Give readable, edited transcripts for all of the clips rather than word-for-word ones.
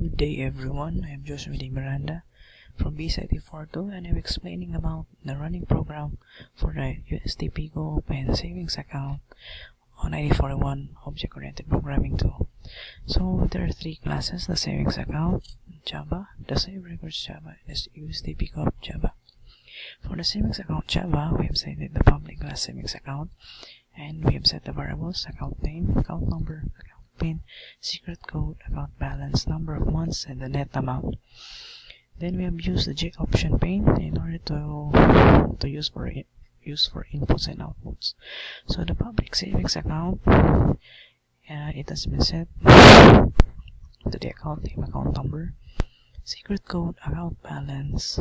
Good day everyone, I am Juliet Miranda from BSIT 42 and I'm explaining about the running program for the USTP COOP and savings account on IT41 Object-Oriented Programming 2. So there are three classes: the savings account Java, the save records Java, and the USTP COOP Java. For the savings account Java, we have set the public class savings account and we have set the variables account name, account number, account PIN, secret code, account balance, number of months, and the net amount. Then we have used the J option pane in order to use for inputs and outputs. So the public savings account, it has been set to the account name, account number, secret code, account balance,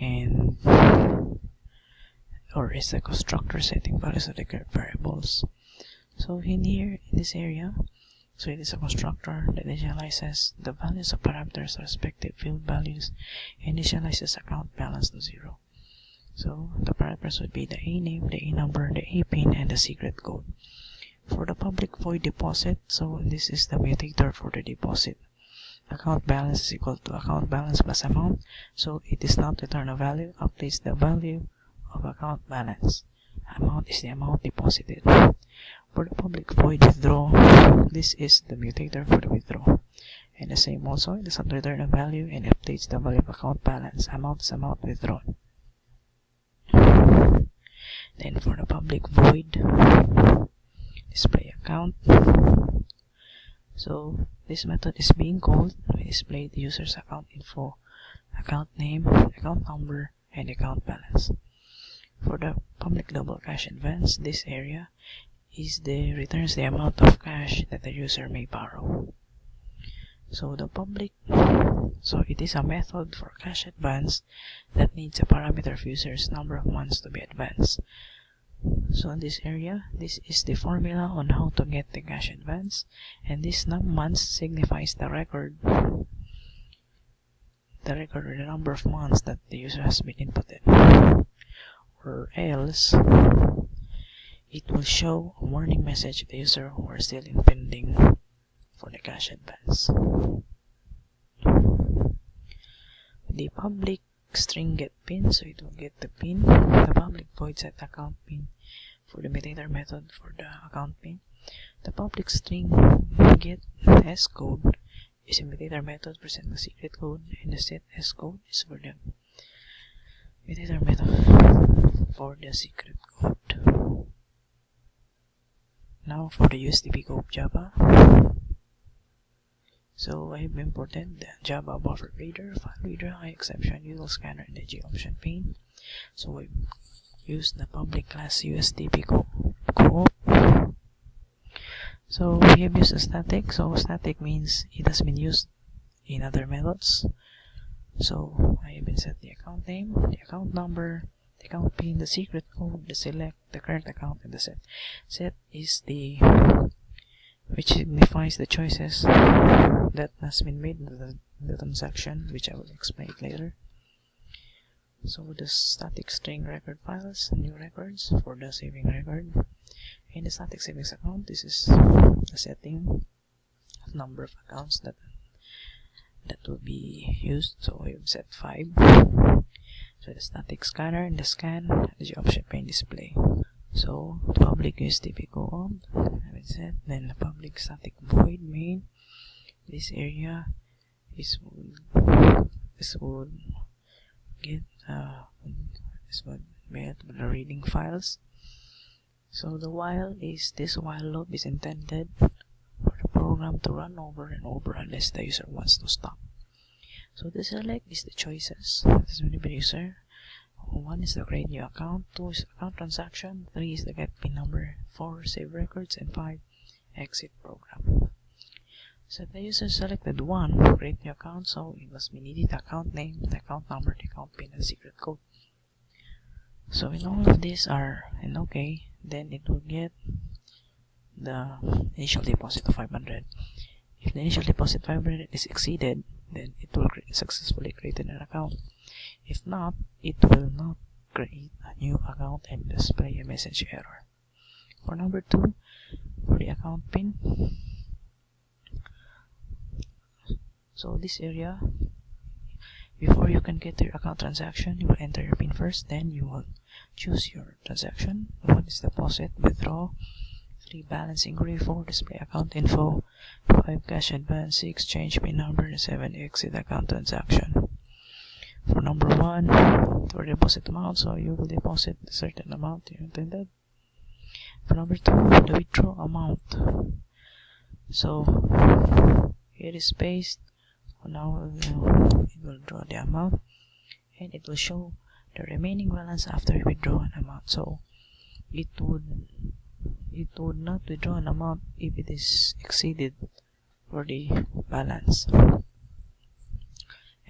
and or is the constructor setting values of the current variables. So in here, in this area, so it is a constructor that initializes the values of parameters or respective field values, initializes account balance to 0. So the parameters would be the A name, the A number, the A PIN, and the secret code. For the public void deposit, so this is the mutator for the deposit. Account balance is equal to account balance plus amount, so it is not return a value, updates the value of account balance. Amount is the amount deposited. For the public void withdraw, this is the mutator for the withdraw. And the same also, it does not return a value and updates the value of account balance. Amount is amount withdrawn. Then for the public void display account, so this method is being called to display the user's account info, account name, account number, and account balance. For the public double cash advance, this area returns the amount of cash that the user may borrow. So the public, so it is a method for cash advance that needs a parameter of user's number of months to be advanced. So in this area, this is the formula on how to get the cash advance, and this months signifies the record or the number of months that the user has been inputted. Or else it will show a warning message to the user who are still in pending for the cash advance. The public string get pin, so it will get the pin. The public void set account pin for the mutator method for the account pin. The public string get S code is a mutator method present the secret code, and the set S code is for the mutator method for the secret code. Now for the USTP COOP Java. So I have imported the Java buffer reader, file reader, high exception, util scanner, and the J option pane. So I used the public class USTP COOP. So we have used a static. So static means it has been used in other methods. So I have been set the account name, the account number, the account PIN, the secret code, the select, the current account, and the set. Set is which signifies the choices that has been made in the transaction, which I will explain later. So the static string record files, new records for the saving record, and the static savings account. This is the setting of number of accounts that will be used. So we have set 5. So the static scanner and the scan, the option pane display. So the public USTP COOP, have it set. Then the public static void main. This area this would get this would be the reading files. So the while is this while loop is intended for the program to run over and over unless the user wants to stop. So the select is the choices that is made by the user. 1 is the create new account, 2 is account transaction, 3 is the get pin number, 4 save records, and 5 exit program. So the user selected 1 create new account, so it must be needed the account name, the account number, the account pin, and the secret code. So when all of these are in OK, then it will get the initial deposit of 500. If the initial deposit 500 is exceeded, then it will successfully create an account. If not, it will not create a new account and display a message error. For number 2, for the account PIN, So this area, before you can get to your account transaction, you will enter your PIN first, then you will choose your transaction. 1 is deposit, withdraw, 3 balance inquiry, 4 display account info, 5 cash advance, 6 change PIN number, 7 exit account transaction. For number 1, for deposit amount, so you will deposit a certain amount you intended. For number 2, the withdraw amount. So it is based on how it will draw the amount, and it will show the remaining balance after you withdraw an amount. So it would not withdraw an amount if it is exceeded for the balance,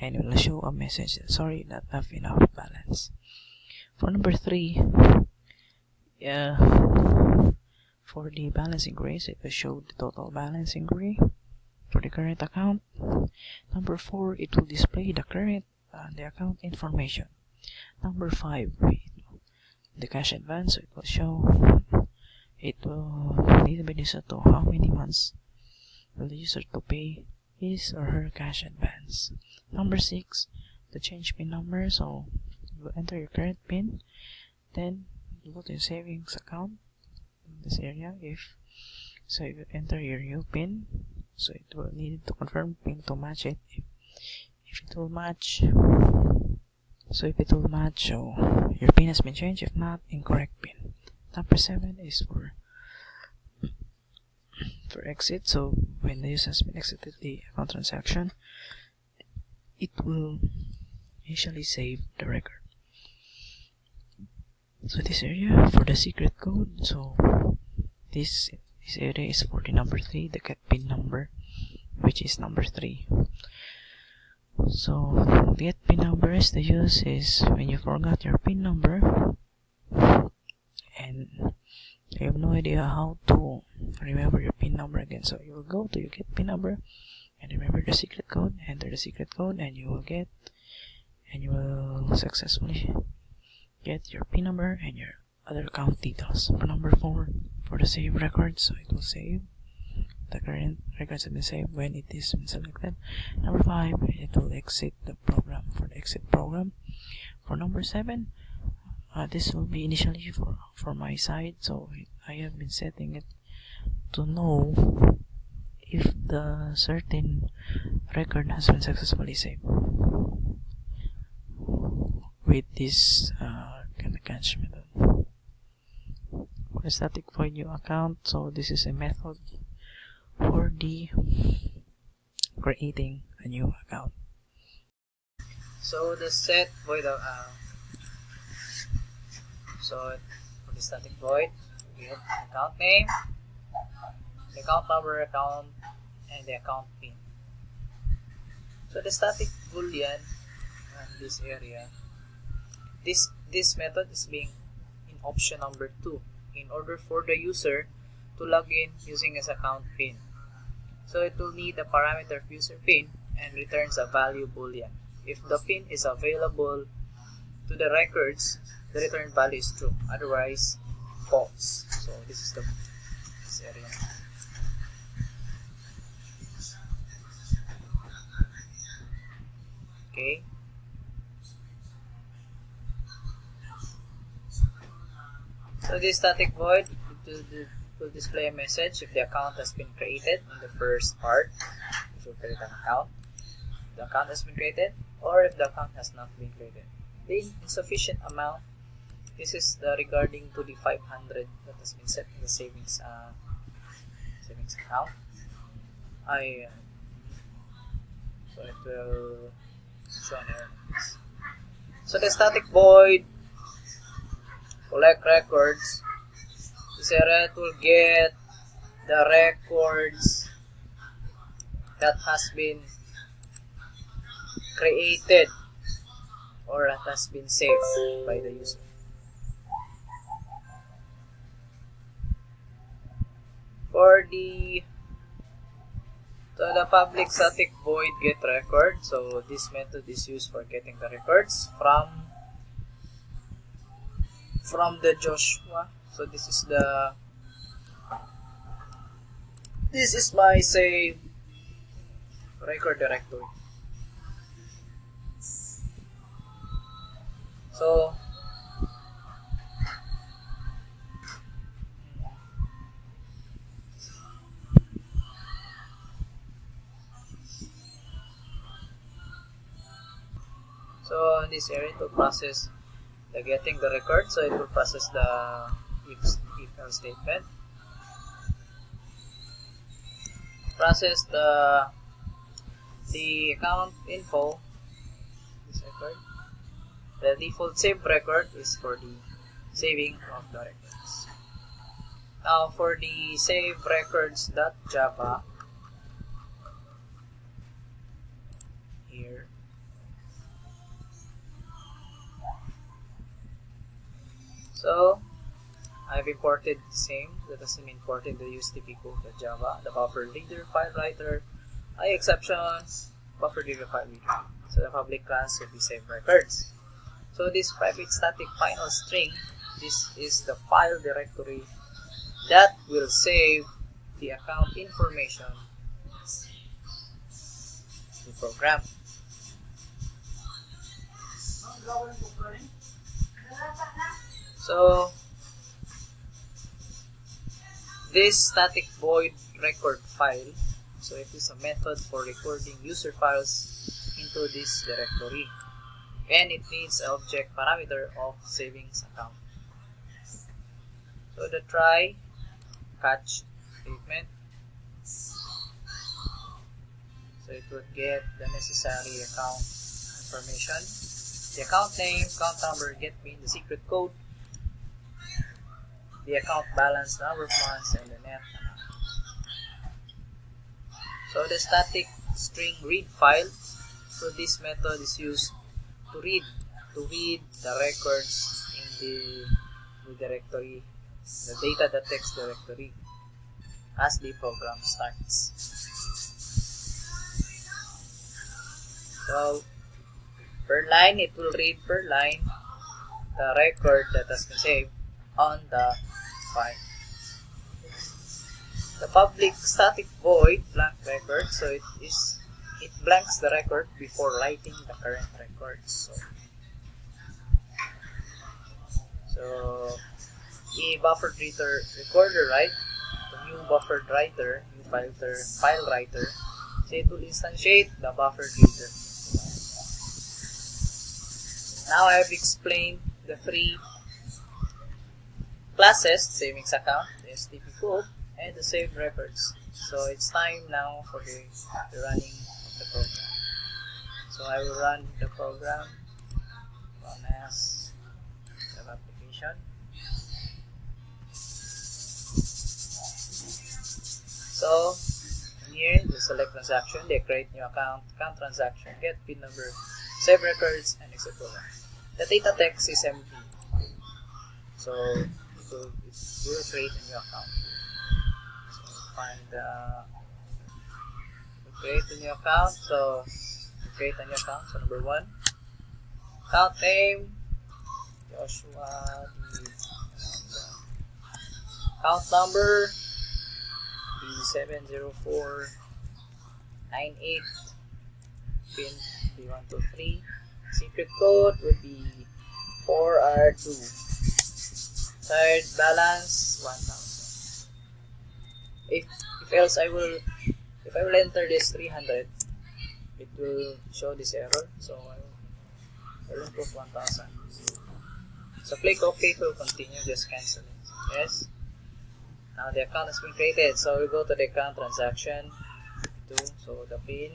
and it will show a message that sorry, not have enough balance. For number 3, for the balance inquiry, it will show the total balance inquiry for the current account. Number 4, it will display the current the account information. Number 5, the cash advance, so it will show, it will need to be decided to how many months will the user to pay his or her cash advance. Number 6, the change PIN number, so you will enter your current PIN, then you go to your savings account in this area. If you enter your new PIN, so it will need to confirm PIN to match it. If it will match, so your PIN has been changed. If not, incorrect PIN. Number 7 is for exit. So when the user has been exited the account transaction, it will initially save the record. So this area for the secret code, so this area is for the number 3, the get PIN number, which is number 3. So the get PIN number is the use is when you forgot your PIN number and you have no idea how to remember your PIN number again. So you will go to your get PIN number and remember the secret code, enter the secret code, and you will successfully get your PIN number and your other account details. For number 4, for the save records, so it will save the current records have been saved when it is selected. Number 5, it will exit the program for the exit program. For number 7, this will be initially for my side, so I have been setting it to know if the certain record has been successfully saved with this catch method. For the static void new account, so this is a method for the creating a new account. So the set void so for the static void, we have the account name, the account number, account, and the account PIN. So the static boolean in this area, this method is being in option number 2 in order for the user to log in using his account PIN. So it will need the parameter of user PIN and returns a value boolean. If the PIN is available to the records, the return value is true, otherwise false. So this is this area. Okay. So this static void will display a message if the account has been created in the first part. If you create an account, the account has been created, or if the account has not been created. The insufficient amount, this is regarding to the 500 that has been set in the savings account. So it will show an error. So the static void collect records. This area will get the records that has been created or that has been saved by the user. For the public static void get record, so this method is used for getting the records from the Joshua. So this is my save record directory. So in this area, it will process the getting the record. So it will process the if-else statement, process the account info, this record. The default save record is for the saving of the records. Now for the save records.java, here, so I've imported the same, that is imported the USTP COOP.java, the buffer reader, file writer, exception, buffer reader, file reader. So the public class will be save records. So this private static final string, this is the file directory that will save the account information to program. So this static void record file, so it is a method for recording user files into this directory, and it needs an object parameter of savings account. So the try catch statement, so it would get the necessary account information, the account name, account number, get pin, the secret code, the account balance, number of months, and the net amount. So the static string read file, so this method is used to read the records in the directory, the data.txt directory, as the program starts. So per line, it will read per line the record that has been saved on the file. The public static void blank record, so it blanks the record before writing the current records. So the buffered recorder, right? The new buffered writer, new file writer, so it will instantiate the buffered reader. Now I have explained the three classes: savings account, the USTP COOP, and the saved records. So it's time now for the running of the program. So I will run the program, run as the application. So here, the select transaction, they create new account transaction, get PIN number, save records, and etc. The data text is empty, so it will create a new account. Create a new account. So create a new account. So number 1, account name Joshua D. Account number B70498, pin B123. Secret code would be 4R2. Third balance 1,000. If else if I will enter this 300, it will show this error. So I will input 1,000. So click OK to continue. Just cancel it. Yes. Now the account has been created. So we go to the account transaction 2. So the pin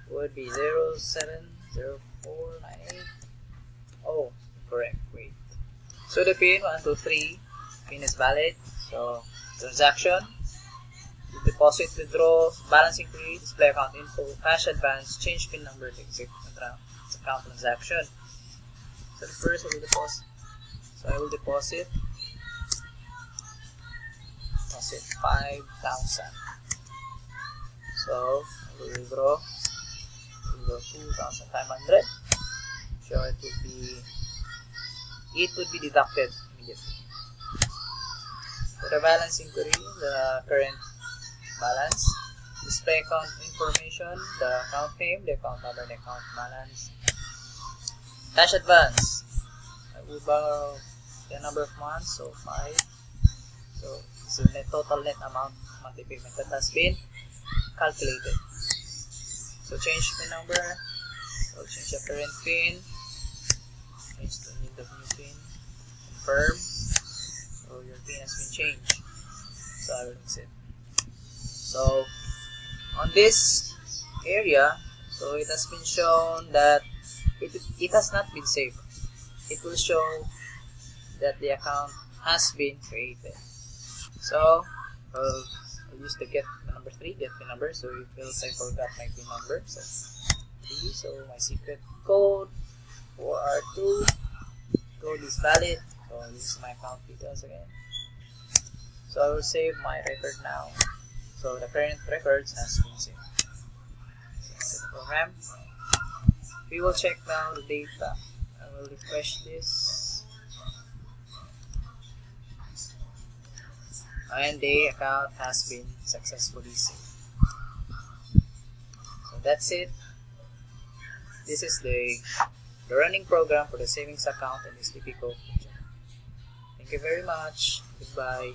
would be 070498. Oh, correct. Wait. So the pin 123 pin is valid. So transaction, deposit, withdraw, balance increase, display account info, cash advance, change pin number to exit account transaction. So the first I will deposit. So I will deposit 5,000. So I will withdraw 2,500. So it would be deducted immediately. For the balance inquiry, the current balance, display account information, the account name, the account number, the account balance, cash advance. I will borrow the number of months, so 5. So this is the total net amount monthly payment that has been calculated. So change PIN number. So change the current PIN. Change the new PIN. Confirm. So your PIN has been changed. So I will mix it. So on this area, so it has been shown that it has not been saved. It will show that the account has been created. So I'll use the get number 3, get PIN number. So it feels I forgot my PIN number. So 3. So my secret code 4R2. Code is valid. So this is my account details again. So I will save my record now. So the current records has been saved. So set the program. We will check now the data. I will refresh this. And the account has been successfully saved. So that's it. This is the running program for the savings account in USTP COOP. Thank you very much. Goodbye.